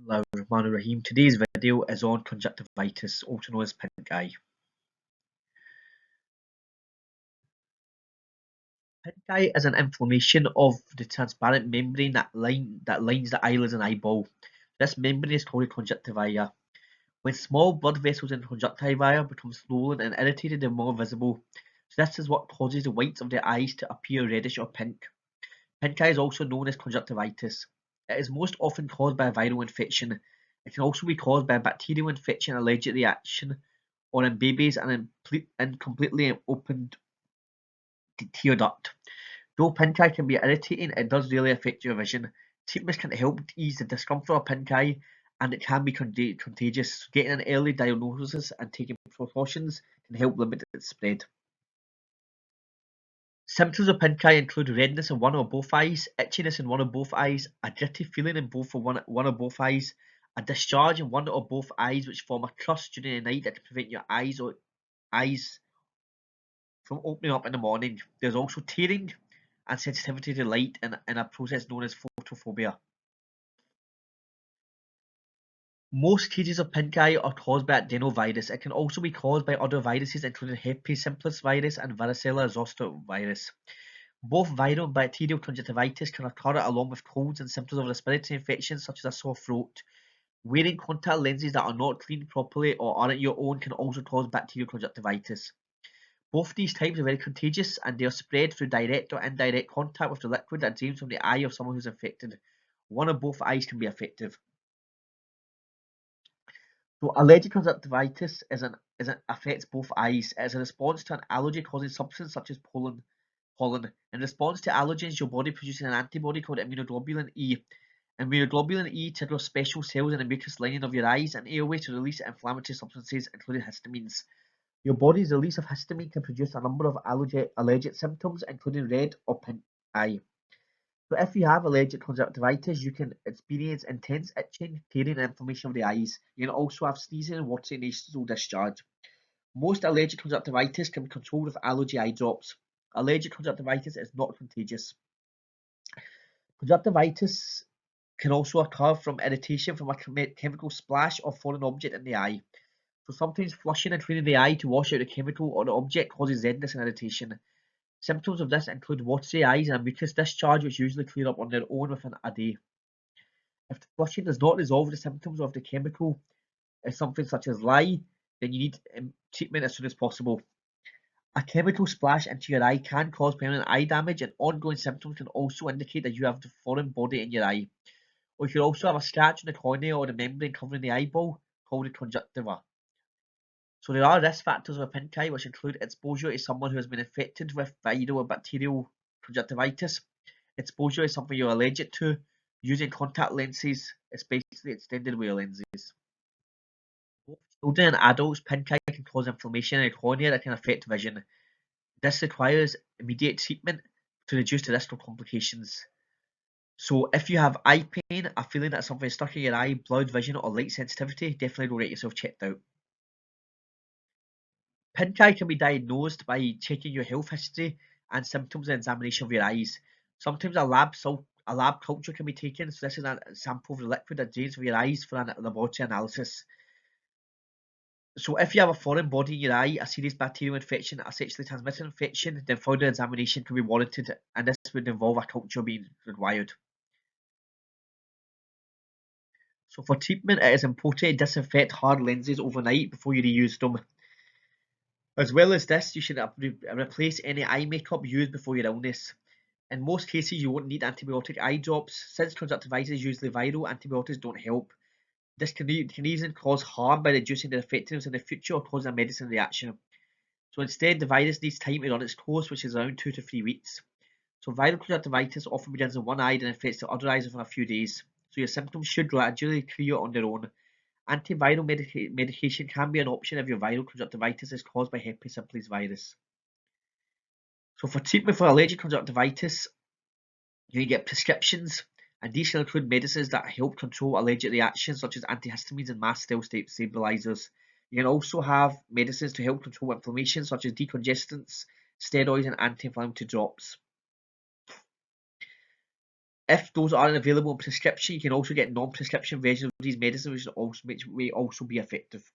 Bismillahirrahmanirrahim. Today's video is on conjunctivitis, also known as pink eye. Pink eye is an inflammation of the transparent membrane that lines the eyelids and eyeball. This membrane is called a conjunctiva. When small blood vessels in conjunctiva become swollen and irritated, they're more visible. So this is what causes the whites of the eyes to appear reddish or pink. Pink eye is also known as conjunctivitis. It is most often caused by a viral infection. It can also be caused by a bacterial infection, allergic reaction, or in babies an incompletely opened tear duct. Though pink eye can be irritating, it does really affect your vision. Treatments can help ease the discomfort of pink eye, and it can be contagious. Getting an early diagnosis and taking precautions can help limit its spread. Symptoms of pink eye include redness in one or both eyes, itchiness in one or both eyes, a gritty feeling in one or both eyes, a discharge in one or both eyes which form a crust during the night that can prevent your eyes from opening up in the morning. There's also tearing and sensitivity to light in a process known as photophobia. Most cases of pink eye are caused by adenovirus. It can also be caused by other viruses including herpes simplex virus and varicella zoster virus. Both viral and bacterial conjunctivitis can occur along with colds and symptoms of respiratory infections such as a sore throat. Wearing contact lenses that are not cleaned properly or aren't your own can also cause bacterial conjunctivitis. Both these types are very contagious and they are spread through direct or indirect contact with the liquid that drains from the eye of someone who's infected. One or both eyes can be affected. So allergic conjunctivitis affects both eyes. It is a response to an allergy-causing substance such as pollen. In response to allergens, your body produces an antibody called immunoglobulin E. Immunoglobulin E triggers special cells in the mucous lining of your eyes and airway to release inflammatory substances, including histamines. Your body's release of histamine can produce a number of allergic symptoms, including red or pink eye. So if you have allergic conjunctivitis, you can experience intense itching, tearing, and inflammation of the eyes. You can also have sneezing, watery nasal discharge. Most allergic conjunctivitis can be controlled with allergy eye drops. Allergic conjunctivitis is not contagious. Conjunctivitis can also occur from irritation from a chemical splash or foreign object in the eye. So sometimes flushing and cleaning the eye to wash out the chemical or the object causes redness and irritation. Symptoms of this include watery eyes and a mucus discharge which usually clear up on their own within a day. If the flushing does not resolve the symptoms of the chemical is something such as lye, then you need treatment as soon as possible. A chemical splash into your eye can cause permanent eye damage, and ongoing symptoms can also indicate that you have the foreign body in your eye. Or you could also have a scratch on the cornea or the membrane covering the eyeball called a conjunctiva. So there are risk factors of pink eye which include exposure to someone who has been infected with viral or bacterial conjunctivitis, exposure to something you're allergic to, using contact lenses, especially extended wear lenses. Both children and adults, pink eye can cause inflammation in the cornea that can affect vision. This requires immediate treatment to reduce the risk of complications. So if you have eye pain, a feeling that something is stuck in your eye, blurred vision or light sensitivity, definitely go get yourself checked out. Pink eye can be diagnosed by checking your health history and symptoms and examination of your eyes. Sometimes a lab culture can be taken, so this is a sample of the liquid that drains from your eyes for a laboratory analysis. So if you have a foreign body in your eye, a serious bacterial infection, a sexually transmitted infection, then further examination can be warranted, and this would involve a culture being required. So for treatment, it is important to disinfect hard lenses overnight before you reuse them. As well as this, you should replace any eye makeup used before your illness. In most cases, you won't need antibiotic eye drops. Since conjunctivitis is usually viral, antibiotics don't help. This can even cause harm by reducing their effectiveness in the future or causing a medicine reaction. So instead, the virus needs time to run its course, which is around 2 to 3 weeks. So viral conjunctivitis often begins in one eye and infects the other eyes within a few days. So your symptoms should gradually clear on their own. Antiviral medication can be an option if your viral conjunctivitis is caused by herpes simplex virus. So for treatment for allergic conjunctivitis, you can get prescriptions, and these can include medicines that help control allergic reactions such as antihistamines and mast cell stabilizers. You can also have medicines to help control inflammation such as decongestants, steroids and anti-inflammatory drops. If those aren't available in prescription, you can also get non-prescription versions of these medicines, which may also be effective.